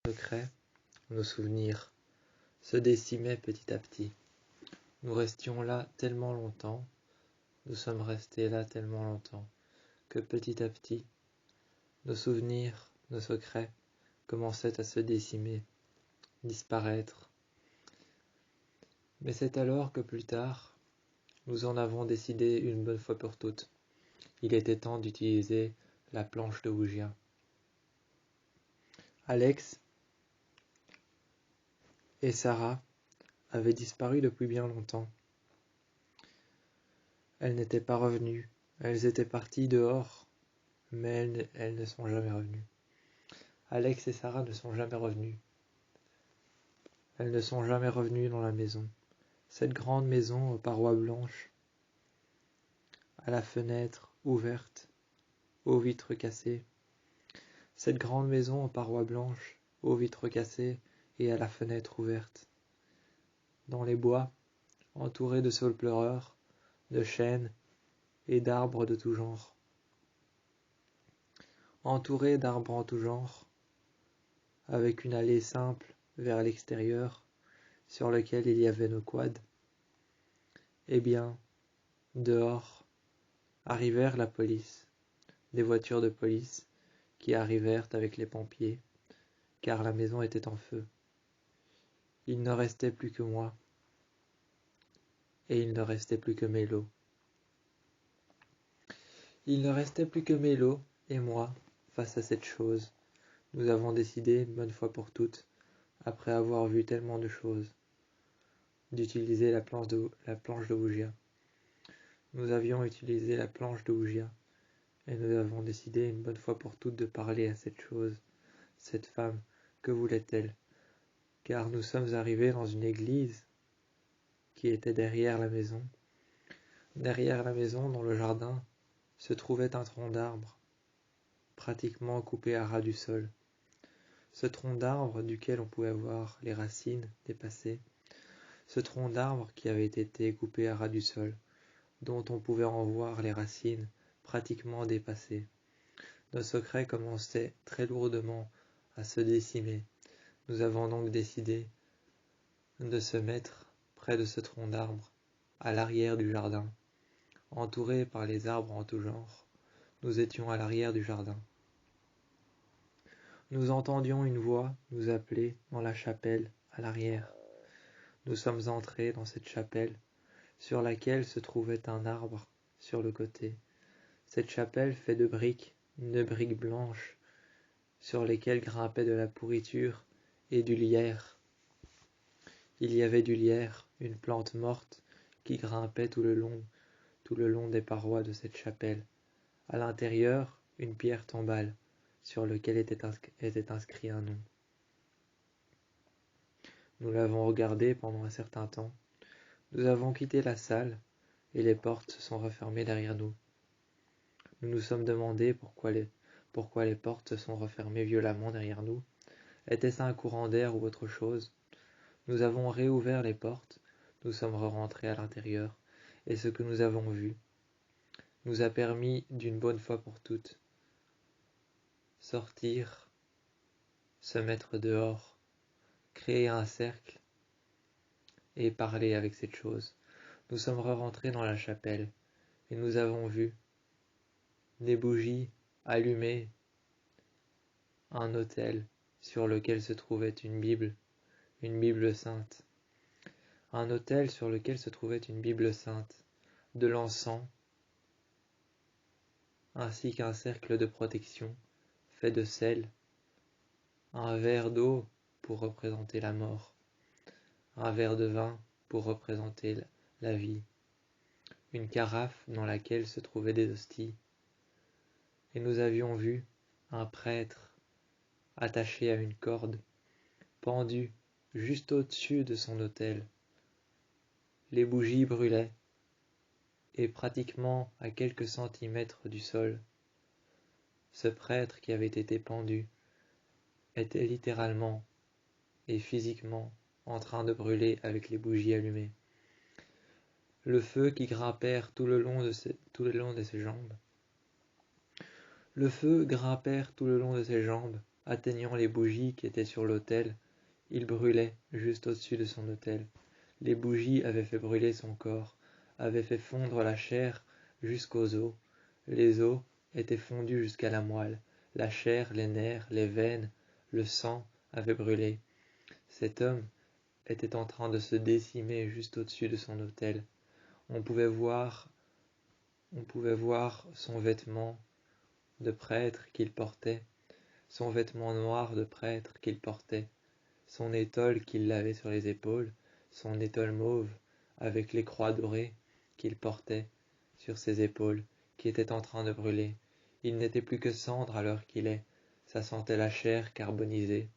secrets, nos souvenirs se décimaient petit à petit. Nous restions là tellement longtemps, nous sommes restés là tellement longtemps, que petit à petit, nos souvenirs, nos secrets commençaient à se décimer, disparaître. Mais c'est alors que plus tard, nous en avons décidé une bonne fois pour toutes. Il était temps d'utiliser la planche de Ouija. Alex et Sarah avaient disparu depuis bien longtemps. Elles n'étaient pas revenues. Elles étaient parties dehors, mais elles ne sont jamais revenues. Alex et Sarah ne sont jamais revenus. Elles ne sont jamais revenues dans la maison. Cette grande maison aux parois blanches, à la fenêtre ouverte, aux vitres cassées. Cette grande maison aux parois blanches, aux vitres cassées et à la fenêtre ouverte. Dans les bois, entourés de saules pleureurs, de chênes et d'arbres de tout genre. Entourés d'arbres en tout genre, avec une allée simple vers l'extérieur, sur lequel il y avait nos quads. Eh bien, dehors, arrivèrent la police, des voitures de police qui arrivèrent avec les pompiers, car la maison était en feu. Il ne restait plus que moi, et il ne restait plus que Mélo. Il ne restait plus que Mélo et moi face à cette chose. Nous avons décidé, une bonne fois pour toutes, après avoir vu tellement de choses, d'utiliser la planche de Ouija. Nous avions utilisé la planche de Ouija, et nous avons décidé, une bonne fois pour toutes, de parler à cette chose, cette femme. Que voulait-elle? Car nous sommes arrivés dans une église qui était derrière la maison. Derrière la maison, dans le jardin, se trouvait un tronc d'arbre, pratiquement coupé à ras du sol. Ce tronc d'arbre duquel on pouvait voir les racines dépassées. Ce tronc d'arbre qui avait été coupé à ras du sol, dont on pouvait en voir les racines pratiquement dépassées. Nos secrets commençaient très lourdement à se décimer. Nous avons donc décidé de se mettre près de ce tronc d'arbre, à l'arrière du jardin. Entourés par les arbres en tout genre, nous étions à l'arrière du jardin. Nous entendions une voix nous appeler dans la chapelle à l'arrière. Nous sommes entrés dans cette chapelle, sur laquelle se trouvait un arbre sur le côté. Cette chapelle faite de briques blanches, sur lesquelles grimpait de la pourriture et du lierre. Il y avait du lierre, une plante morte, qui grimpait tout le long des parois de cette chapelle. À l'intérieur, une pierre tombale, sur laquelle était inscrit un nom. Nous l'avons regardé pendant un certain temps. Nous avons quitté la salle, et les portes se sont refermées derrière nous. Nous nous sommes demandé pourquoi les portes se sont refermées violemment derrière nous. Était-ce un courant d'air ou autre chose? Nous avons réouvert les portes, nous sommes rentrés à l'intérieur, et ce que nous avons vu nous a permis, d'une bonne fois pour toutes, sortir, se mettre dehors, créer un cercle et parler avec cette chose. Nous sommes rentrés dans la chapelle, et nous avons vu des bougies allumées, un autel sur lequel se trouvait une Bible sainte. Un autel sur lequel se trouvait une Bible sainte, de l'encens, ainsi qu'un cercle de protection fait de sel, un verre d'eau pour représenter la mort, un verre de vin pour représenter la vie, une carafe dans laquelle se trouvaient des hosties. Et nous avions vu un prêtre attaché à une corde, pendu juste au-dessus de son autel. Les bougies brûlaient, et pratiquement à quelques centimètres du sol, ce prêtre qui avait été pendu était littéralement et physiquement en train de brûler avec les bougies allumées. Le feu qui grimpèrent tout le long de ses jambes. Le feu grimpèrent tout le long de ses jambes Atteignant les bougies qui étaient sur l'autel, il brûlait juste au-dessus de son autel. Les bougies avaient fait brûler son corps, avaient fait fondre la chair jusqu'aux os. Les os étaient fondus jusqu'à la moelle. La chair, les nerfs, les veines, le sang avaient brûlé. Cet homme était en train de se décimer juste au-dessus de son autel. On pouvait voir son vêtement de prêtre qu'il portait, son vêtement noir de prêtre qu'il portait, son étole qu'il avait sur les épaules, son étole mauve avec les croix dorées qu'il portait sur ses épaules, qui étaient en train de brûler. Il n'était plus que cendre à l'heure qu'il est, ça sentait la chair carbonisée.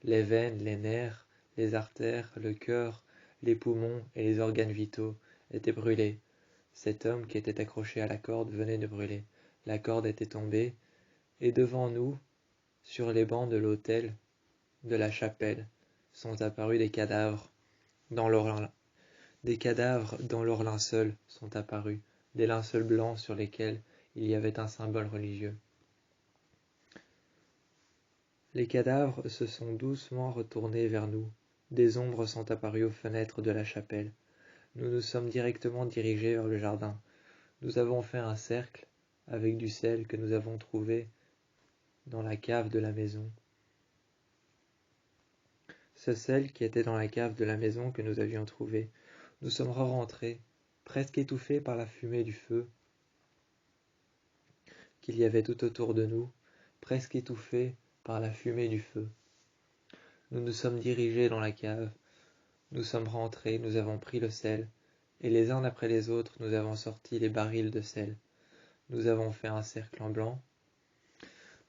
Les veines, les nerfs, les artères, le cœur, les poumons et les organes vitaux étaient brûlés. Cet homme qui était accroché à la corde venait de brûler. La corde était tombée, et devant nous, sur les bancs de l'autel, de la chapelle, sont apparus des cadavres dans leur linceul sont apparus, des linceuls blancs sur lesquels il y avait un symbole religieux. Les cadavres se sont doucement retournés vers nous. Des ombres sont apparues aux fenêtres de la chapelle. Nous nous sommes directement dirigés vers le jardin. Nous avons fait un cercle avec du sel que nous avons trouvé dans la cave de la maison. Ce sel qui était dans la cave de la maison que nous avions trouvé. Nous sommes rentrés, presque étouffés par la fumée du feu qu'il y avait tout autour de nous, presque étouffés par la fumée du feu. Nous nous sommes dirigés dans la cave, nous sommes rentrés, nous avons pris le sel, et les uns après les autres, nous avons sorti les barils de sel. Nous avons fait un cercle en blanc.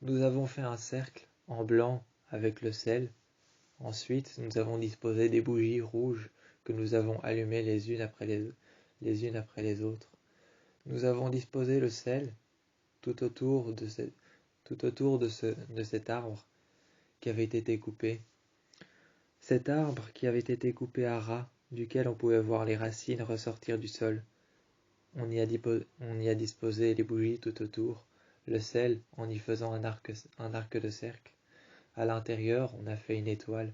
Nous avons fait un cercle en blanc avec le sel. Ensuite, nous avons disposé des bougies rouges que nous avons allumées les unes après les autres. Nous avons disposé le sel tout autour de cet arbre qui avait été coupé. Cet arbre qui avait été coupé à ras, duquel on pouvait voir les racines ressortir du sol. On y a disposé les bougies tout autour, le sel en y faisant un arc de cercle. À l'intérieur, on a fait une étoile,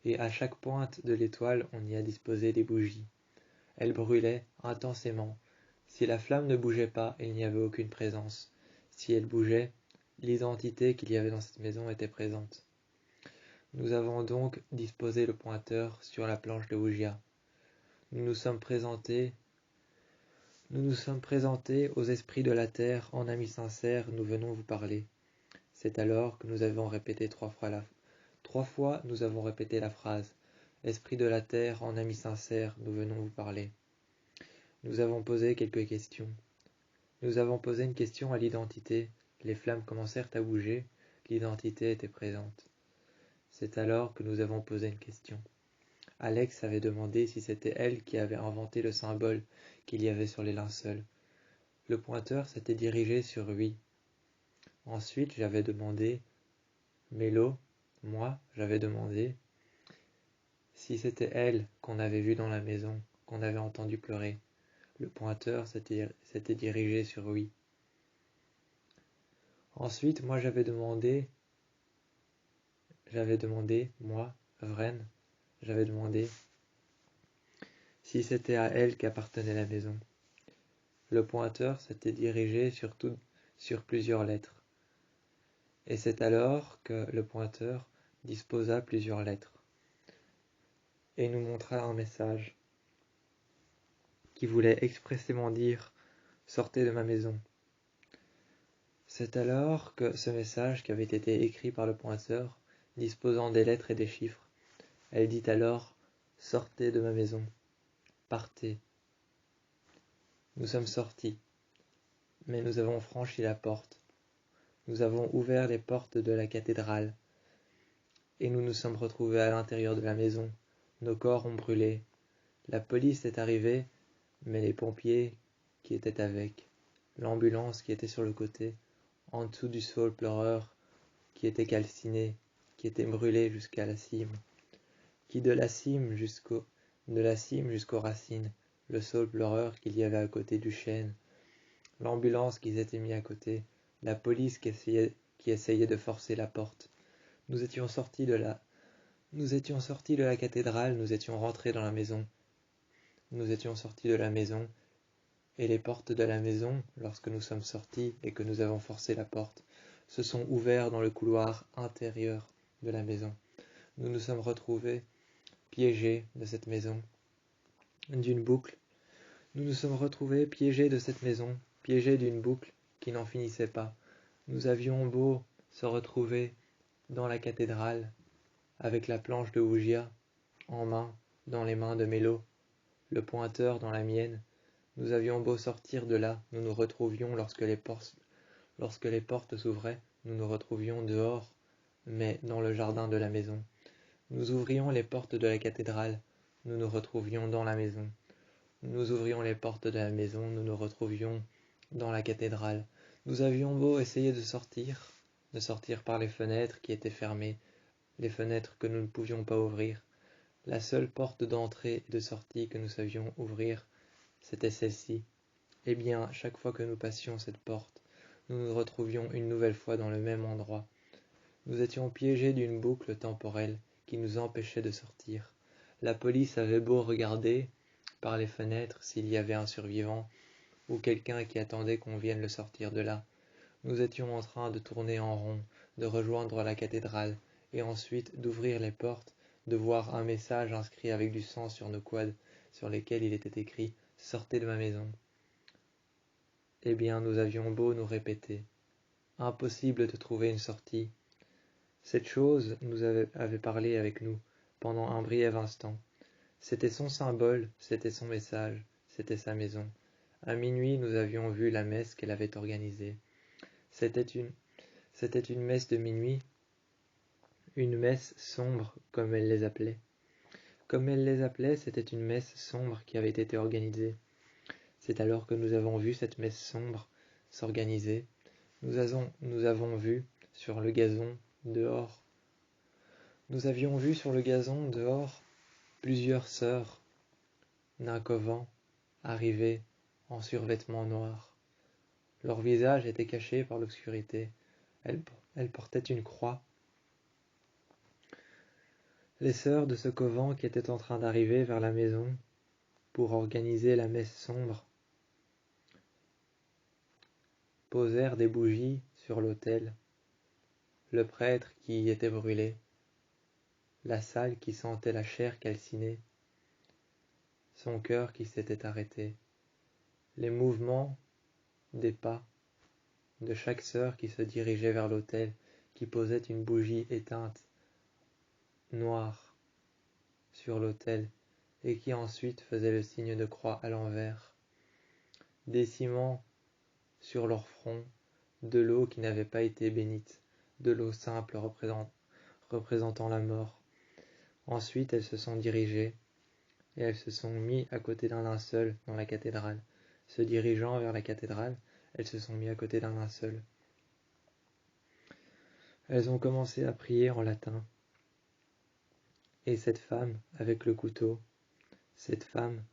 et à chaque pointe de l'étoile, on y a disposé des bougies. Elles brûlaient intensément. Si la flamme ne bougeait pas, il n'y avait aucune présence. Si elle bougeait, l'identité qu'il y avait dans cette maison était présente. Nous avons donc disposé le pointeur sur la planche de Ouija. Nous nous sommes présentés aux esprits de la terre, en amis sincères, nous venons vous parler. C'est alors que nous avons répété 3 fois nous avons répété la phrase. Esprit de la terre, en amis sincères, nous venons vous parler. Nous avons posé quelques questions. Nous avons posé une question à l'identité. Les flammes commencèrent à bouger. L'identité était présente. C'est alors que nous avons posé une question. Alex avait demandé si c'était elle qui avait inventé le symbole qu'il y avait sur les linceuls. Le pointeur s'était dirigé sur oui. Ensuite, j'avais demandé, Mélo, moi, j'avais demandé si c'était elle qu'on avait vue dans la maison, qu'on avait entendu pleurer. Le pointeur s'était dirigé sur oui. Ensuite, moi j'avais demandé, moi, Vren, j'avais demandé si c'était à elle qu'appartenait la maison. Le pointeur s'était dirigé sur plusieurs lettres. Et c'est alors que le pointeur disposa plusieurs lettres et nous montra un message qui voulait expressément dire « Sortez de ma maison ». C'est alors que ce message qui avait été écrit par le pointeur, disposant des lettres et des chiffres, elle dit alors « Sortez de ma maison, partez ». Nous sommes sortis, mais nous avons franchi la porte. Nous avons ouvert les portes de la cathédrale, et nous nous sommes retrouvés à l'intérieur de la maison. Nos corps ont brûlé. La police est arrivée, mais les pompiers qui étaient avec, l'ambulance qui était sur le côté, en dessous du saule pleureur qui était calciné, qui était brûlé jusqu'à la cime, qui de la cime jusqu'aux racines, le saule pleureur qu'il y avait à côté du chêne, l'ambulance qui s'était mis à côté, la police qui essayait de forcer la porte, Nous étions sortis de la cathédrale, nous étions rentrés dans la maison. Nous étions sortis de la maison, et les portes de la maison, lorsque nous sommes sortis et que nous avons forcé la porte, se sont ouvertes dans le couloir intérieur de la maison. Nous nous sommes retrouvés piégés de cette maison d'une boucle. Nous nous sommes retrouvés piégés de cette maison, piégés d'une boucle qui n'en finissait pas. Nous avions beau se retrouver dans la cathédrale, avec la planche de Ougia en main, dans les mains de Mélo, le pointeur dans la mienne. Nous avions beau sortir de là, nous nous retrouvions lorsque les portes s'ouvraient, nous nous retrouvions dehors, mais dans le jardin de la maison. Nous ouvrions les portes de la cathédrale, nous nous retrouvions dans la maison. Nous ouvrions les portes de la maison, nous nous retrouvions dans la cathédrale. Nous avions beau essayer de sortir par les fenêtres qui étaient fermées, les fenêtres que nous ne pouvions pas ouvrir. La seule porte d'entrée et de sortie que nous savions ouvrir, c'était celle-ci. Eh bien, chaque fois que nous passions cette porte, nous nous retrouvions une nouvelle fois dans le même endroit. Nous étions piégés d'une boucle temporelle qui nous empêchait de sortir. La police avait beau regarder par les fenêtres s'il y avait un survivant ou quelqu'un qui attendait qu'on vienne le sortir de là. Nous étions en train de tourner en rond, de rejoindre la cathédrale, et ensuite d'ouvrir les portes, de voir un message inscrit avec du sang sur nos quads, sur lesquels il était écrit « Sortez de ma maison ». Eh bien, nous avions beau nous répéter. Impossible de trouver une sortie. Cette chose nous avait parlé avec nous pendant un bref instant. C'était son symbole, c'était son message, c'était sa maison. À minuit, nous avions vu la messe qu'elle avait organisée. C'était une messe de minuit, une messe sombre, comme elle les appelait. Comme elle les appelait, c'était une messe sombre qui avait été organisée. C'est alors que nous avons vu cette messe sombre s'organiser. Nous avons vu sur le gazon dehors. Nous avions vu sur le gazon dehors plusieurs sœurs d'un couvent arriver en survêtement noir. Leur visage était caché par l'obscurité. Elles portaient une croix. Les sœurs de ce couvent qui étaient en train d'arriver vers la maison pour organiser la messe sombre posèrent des bougies sur l'autel, le prêtre qui y était brûlé, la salle qui sentait la chair calcinée, son cœur qui s'était arrêté, les mouvements des pas de chaque sœur qui se dirigeait vers l'autel, qui posait une bougie éteinte, noire, sur l'autel, et qui ensuite faisait le signe de croix à l'envers, des ciments sur leur front, de l'eau qui n'avait pas été bénite, de l'eau simple représentant la mort. Ensuite, elles se sont dirigées, et elles se sont mises à côté d'un linceul dans la cathédrale. Se dirigeant vers la cathédrale, elles se sont mises à côté d'un linceul. Elles ont commencé à prier en latin. Et cette femme, avec le couteau, cette femme,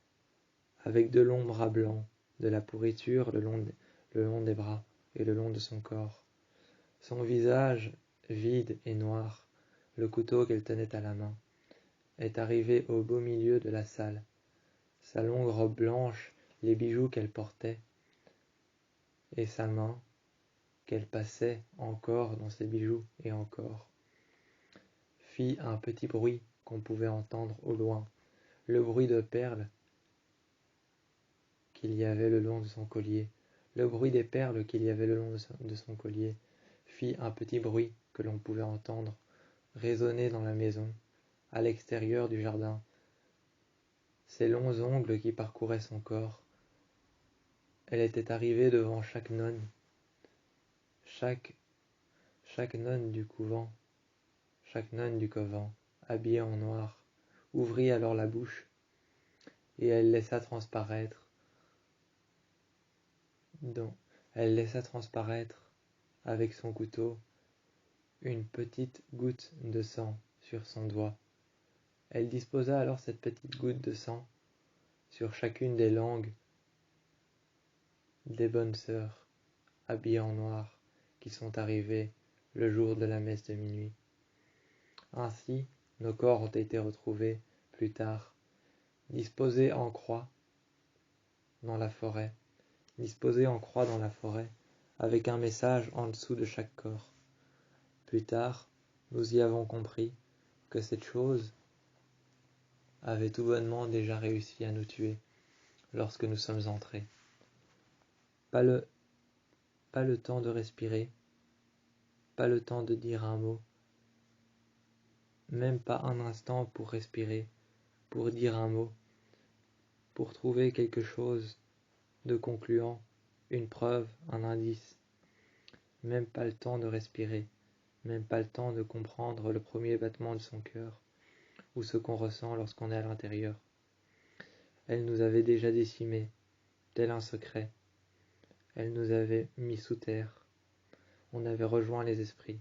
avec de longs bras blancs, de la pourriture le long des bras et le long de son corps, son visage vide et noir, le couteau qu'elle tenait à la main, est arrivée au beau milieu de la salle. Sa longue robe blanche, les bijoux qu'elle portait, et sa main qu'elle passait encore dans ses bijoux et encore, fit un petit bruit qu'on pouvait entendre au loin, le bruit de perles qu'il y avait le long de son collier. Le bruit des perles qu'il y avait le long de son collier fit un petit bruit que l'on pouvait entendre résonner dans la maison, à l'extérieur du jardin. Ses longs ongles qui parcouraient son corps. Elle était arrivée devant chaque nonne, chaque nonne du couvent, chaque nonne du couvent, habillée en noir, ouvrit alors la bouche, et elle laissa transparaître avec son couteau une petite goutte de sang sur son doigt. Elle disposa alors cette petite goutte de sang sur chacune des langues des bonnes sœurs, habillées en noir, qui sont arrivées le jour de la messe de minuit. Ainsi, nos corps ont été retrouvés, plus tard, disposés en croix dans la forêt, avec un message en dessous de chaque corps. Plus tard, nous y avons compris que cette chose avait tout bonnement déjà réussi à nous tuer lorsque nous sommes entrés. Pas le temps de respirer, pas le temps de dire un mot, même pas un instant pour respirer, pour dire un mot, pour trouver quelque chose de concluant, une preuve, un indice. Même pas le temps de respirer, même pas le temps de comprendre le premier battement de son cœur, ou ce qu'on ressent lorsqu'on est à l'intérieur. Elle nous avait déjà décimés, tel un secret. Elle nous avait mis sous terre. On avait rejoint les esprits.